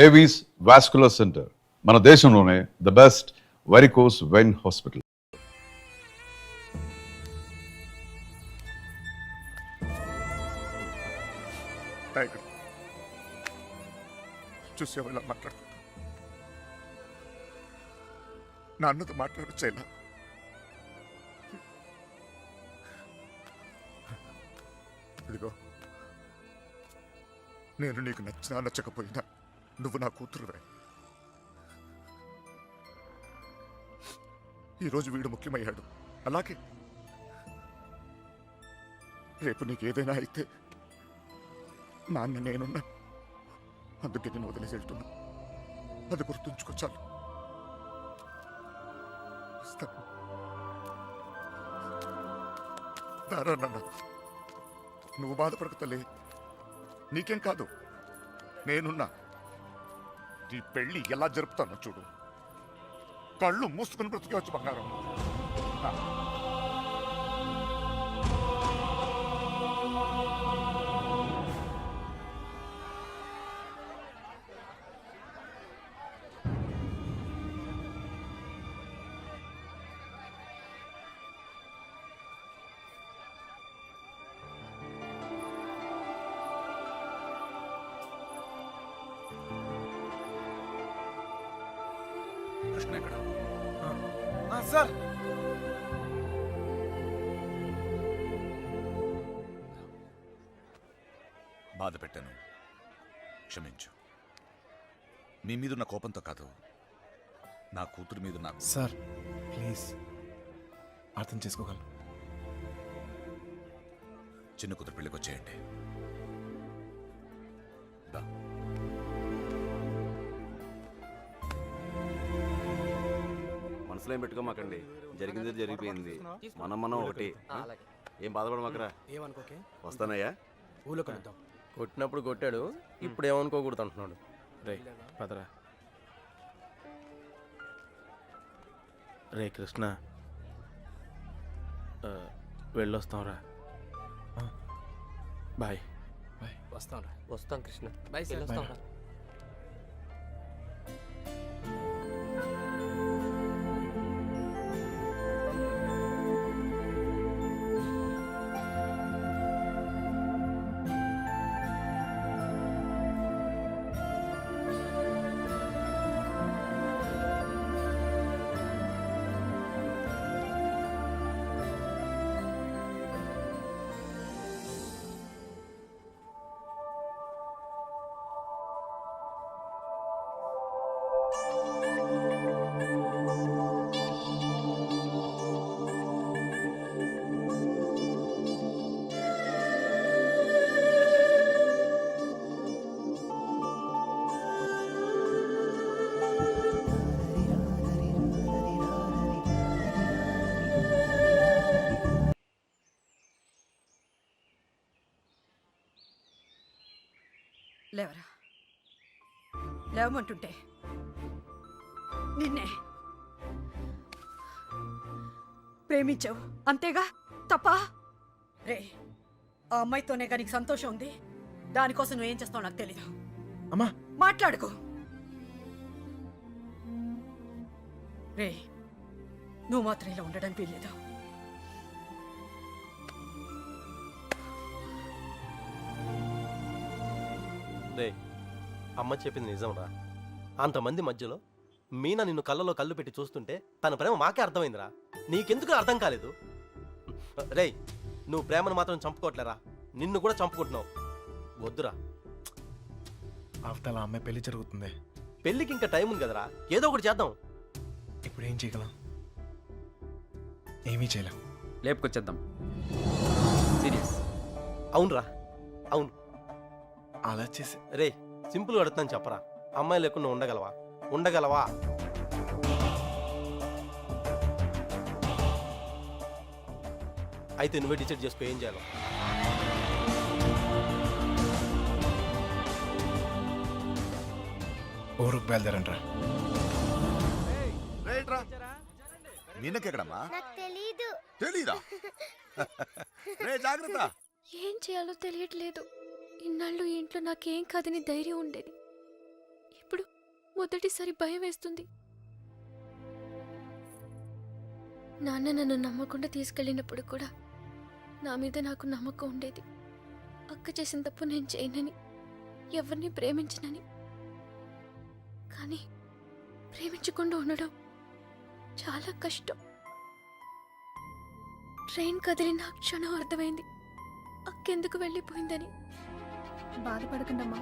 Avis vascular centre, మన దేశంలోనే the best varicose vein hospital. చూసేవాళ్ళ మాట్లాడుకుంటా నాన్నతో మాట్లాడొచ్చేలా ఇదిగో, నేను నీకు నచ్చినా నచ్చకపోయినా నువ్వు నా కూతురువే. ఈరోజు వీడు ముఖ్యమయ్యాడు, అలాగే రేపు నీకేదైనా అయితే నాన్న నేనున్నా, అందుకే నేను వదిలేసి వెళ్తున్నా. అది గుర్తుంచుకో చాలు. దారా నాన్న, నువ్వు బాధపడకు తల్లి, నీకేం కాదు, నేనున్నా. నీ పెళ్ళి ఎలా జరుపుతానో చూడు. కళ్ళు మూసుకుని బ్రతికేవచ్చు బంగారం. కృష్ణ ఎక్కడ? సార్, బాధ పెట్టాను, క్షమించు. మీ మీదున్న కోపంతో కాదు, నా కూతురు మీద నాకు. సార్ ప్లీజ్ అర్థం చేసుకోగలను. చిన్న కూతురు పెళ్ళికి వచ్చేయండి. మనసులో ఏం పెట్టుకోమాకండి, జరిగింది జరిగిపోయింది. మనం ఒకటి. ఏం బాధపడమాకరా. ఏమనుకోకే, వస్తానయ్యా. ఊళ్ళో కలుద్దాం. కొట్టినప్పుడు కొట్టాడు, ఇప్పుడు ఏమనుకోకూడదు అంటున్నాడు. రే పదరా. రే కృష్ణ, వెళ్ళొస్తాంరా. బాయ్. వస్తాంరా. వస్తాం కృష్ణ. Bye sir. వెళ్ళొస్తాంరా. లేవరా, లేవమంటుంటే నిన్నే ప్రేమించావు అంతేగా, తప్ప? రే, ఆ అమ్మాయితోనే కానీ సంతోషం ఉంది, దానికోసం నువ్వేం చేస్తావు నాకు తెలీదు. అమ్మా మాట్లాడుకో. రే, నువ్వు మాత్రం ఇలా ఉండడానికి వీల్లేదు. రే, అమ్మ చెప్పింది నిజంరా. అంతమంది మధ్యలో మీనా నిన్ను కళ్ళలో కళ్ళు పెట్టి చూస్తుంటే తన ప్రేమ మాకే అర్థమైందిరా. నీకెందుకు అర్థం కాలేదు? రే, నువ్వు ప్రేమను మాత్రం చంపుకోవట్లేరా, నిన్ను కూడా చంపుకుంటున్నావు. వద్దురా. అవతల అమ్మాయి పెళ్లి జరుగుతుంది. పెళ్ళికి ఇంకా టైం ఉంది కదరా, ఏదో ఒకటి చేద్దాం. ఇప్పుడు ఏం చేయగలం? ఏమీ చేయలేం. లేపుకొచ్చేద్దాం. సీరియస్. అవునరా, అవును. అలా చేసి రే, సింపుల్ అడుగుతాను చెప్పరా, అమ్మాయి లేకుండా ఉండగలవా? ఉండగలవా? అయితే నువ్వే డిసైడ్ చేసుకో ఏం చేయాలో. ఊరుకు బయలుదేరంట్రా. నిన్నకెక్కడమ్మా? తెలీదా? జాగ్రత్త. ఏం చేయాలో తెలియట్లేదు. ఇన్నాళ్ళు ఇంట్లో నాకేం కాదని ధైర్యం ఉండేది. ఇప్పుడు మొదటిసారి భయం వేస్తుంది. నాన్న నన్ను నమ్మకుండా తీసుకెళ్ళినప్పుడు కూడా నా మీద నాకు నమ్మకం ఉండేది. అక్క చేసిన తప్పు నేను చేయనని, ఎవరిని ప్రేమించనని. కానీ ప్రేమించకుండా ఉండడం చాలా కష్టం. ట్రైన్ కదిలిన క్షణం అర్థమైంది అక్కెందుకు వెళ్ళిపోయిందని. బాధపడకండమ్మా.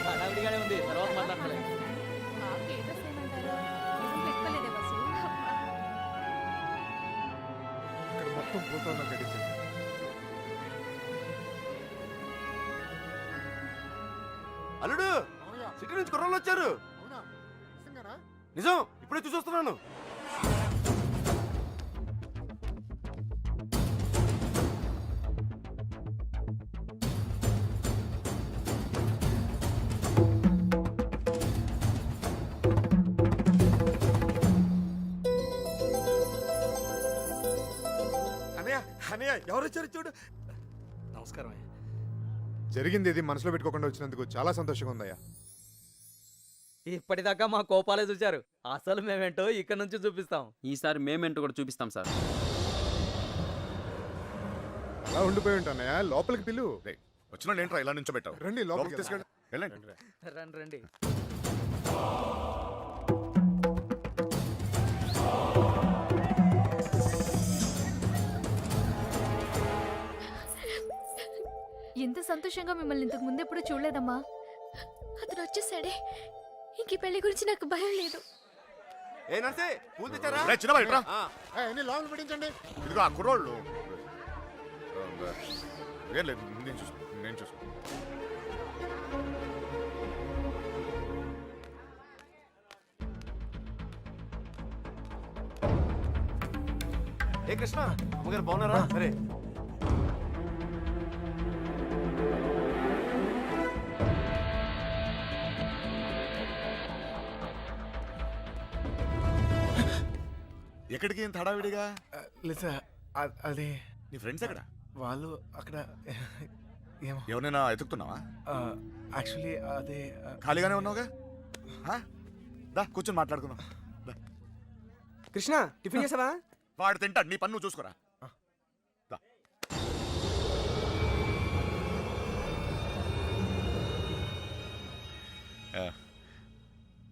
హడావిడిగానే ఉంది, తర్వాత మాట్లాడలే. ఇక్కడ మొత్తం భూతాల్లో గడిచింది. అల్లుడు, సిటీ నుంచి కుర్రోళ్ళు వచ్చారు. నిజం, ఇప్పుడే చూసొస్తున్నాను. అనయ్య అనయ్య ఎవరు వచ్చారు చూడు. నమస్కారం. జరిగింది ఇది మనసులో పెట్టుకోకుండా వచ్చినందుకు చాలా సంతోషంగా ఉందయ్యా. ఇప్పటిదాకా మా కోపాలే చూశారు, అసలు మేమేంటో ఇక్కడ నుంచి చూపిస్తాం. ఈసారి మేమేంటో కూడా చూపిస్తాం సార్. అలా ఉండిపోయి ఉంటానయ్యా, లోపలికి పిలు. వచ్చిన వాళ్ళు ఏంట్రా ఇలా నుంచోబెట్టావు? రండి లోపలికి తీసుకెళ్ళి వెళ్ళండి. రండి రండి. ఎంత సంతోషంగా మిమ్మల్ని ఇంతకు ముందు ఎప్పుడు చూడలేదమ్మా. అతను వచ్చేసాడే, ఇంక ఈ పెళ్లి గురించి నాకు భయం లేదు. ఏ నర్సే, పూలు తెచ్చారా? రేయ్, చిన్నవాడు ఇట్రా. అన్ని లాంగ్ పెట్టించండి. ఇదిగో ఆ కుర్రోళ్ళు. ఏం లేదు, నేను చూసుకో. ఏ కృష్ణ, అమ్మగారు బాగున్నారా? సరే. ఎక్కడికి ఇంత హడావిడిగా? లేదా అది నీ ఫ్రెండ్స్ ఎక్కడ? వాళ్ళు అక్కడ ఏమో. ఎవరైనా ఎతుకుతున్నావా? యాక్చువల్లీ అదే ఖాళీగానే ఉన్నావుగా? దా కూర్చొని మాట్లాడుకుందాం. కృష్ణ, టిఫిన్ చేసావా? వాడు తింటాడు, నీ పన్ను చూసుకోరా. దా.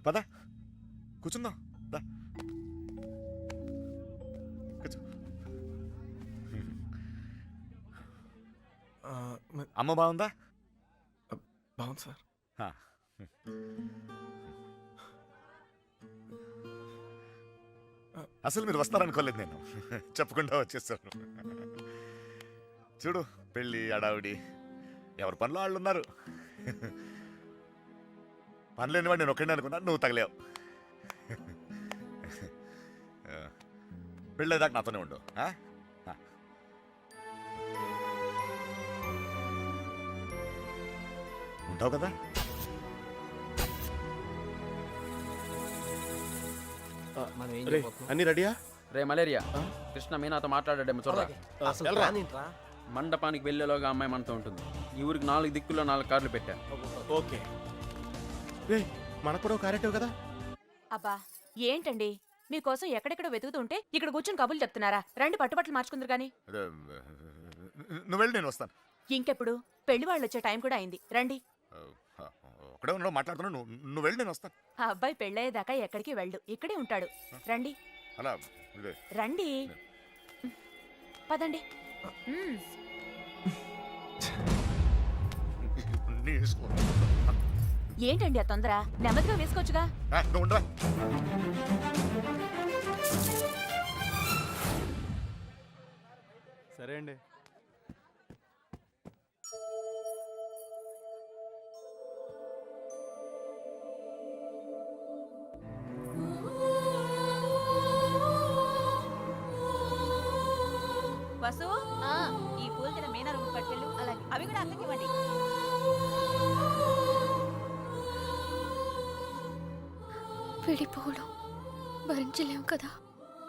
పద కూర్చుందాం. దా కూర్చో. అమ్మ బాగుందా? బాగుంది సార్. అసలు మీరు వస్తారనుకోలేదు నేను, చెప్పకుండా వచ్చేసాను. చూడు, పెళ్ళి అడావిడి, ఎవరి పనిలో వాళ్ళు ఉన్నారు. పని లేనివాడు నేను ఒక్కడే అనుకున్నాను, నువ్వు తగలేవు. పెళ్ళేదాకా నాతోనే ఉండు. ఉంటావు కదా? అన్ని రెడీయా? రే మలేరియా, కృష్ణ మీనాతో మాట్లాడాడేమో చూడరా. అసలు ప్లాన్ ఏంట్రా? మండపానికి వెళ్ళేలోగా అమ్మాయి మనతో ఉంటుంది. ఈ ఊరికి 4 దిక్కుల్లో 4 కార్లు పెట్టా. ఓకే. రే, మనకు కూడా క్యారెక్టర్ కదా? అబ్బా ఏంటండి, మీకోసం ఎక్కడెక్కడ వెతుకుతుంటే ఇక్కడ కూర్చొని కబుర్లు చెప్తున్నారా? రండి, పట్టుబట్టలు మార్చుకుందరు గాని. నువ్వు వెళ్ళి నేను వస్తాను. ఇంకెప్పుడు? పెళ్లి వాళ్ళు వచ్చే టైం కూడా అయింది, రండి. ఒకడే ఉన్నావు, మాట్లాడుతున్నావు. నువ్వు వెళ్ళి నేను వస్తాను. ఆ అబ్బాయి పెళ్ళయ్యేదాకా ఎక్కడికి వెళ్ళు, ఇక్కడే ఉంటాడు. రండి అలా రండి, పదండి. ఏంటండి ఆ తొందర? నెమ్మదిగా వేసుకోవచ్చుగా. నువ్వు ఉండవా? సరే అండి. వసు, ఈ పూలు తిన మీనా రూమ్ పట్టుకెళ్ళు. అలాగే. అవి కూడా అక్కకి ఇవ్వండి. విడిపోవడం భరించలేం కదా.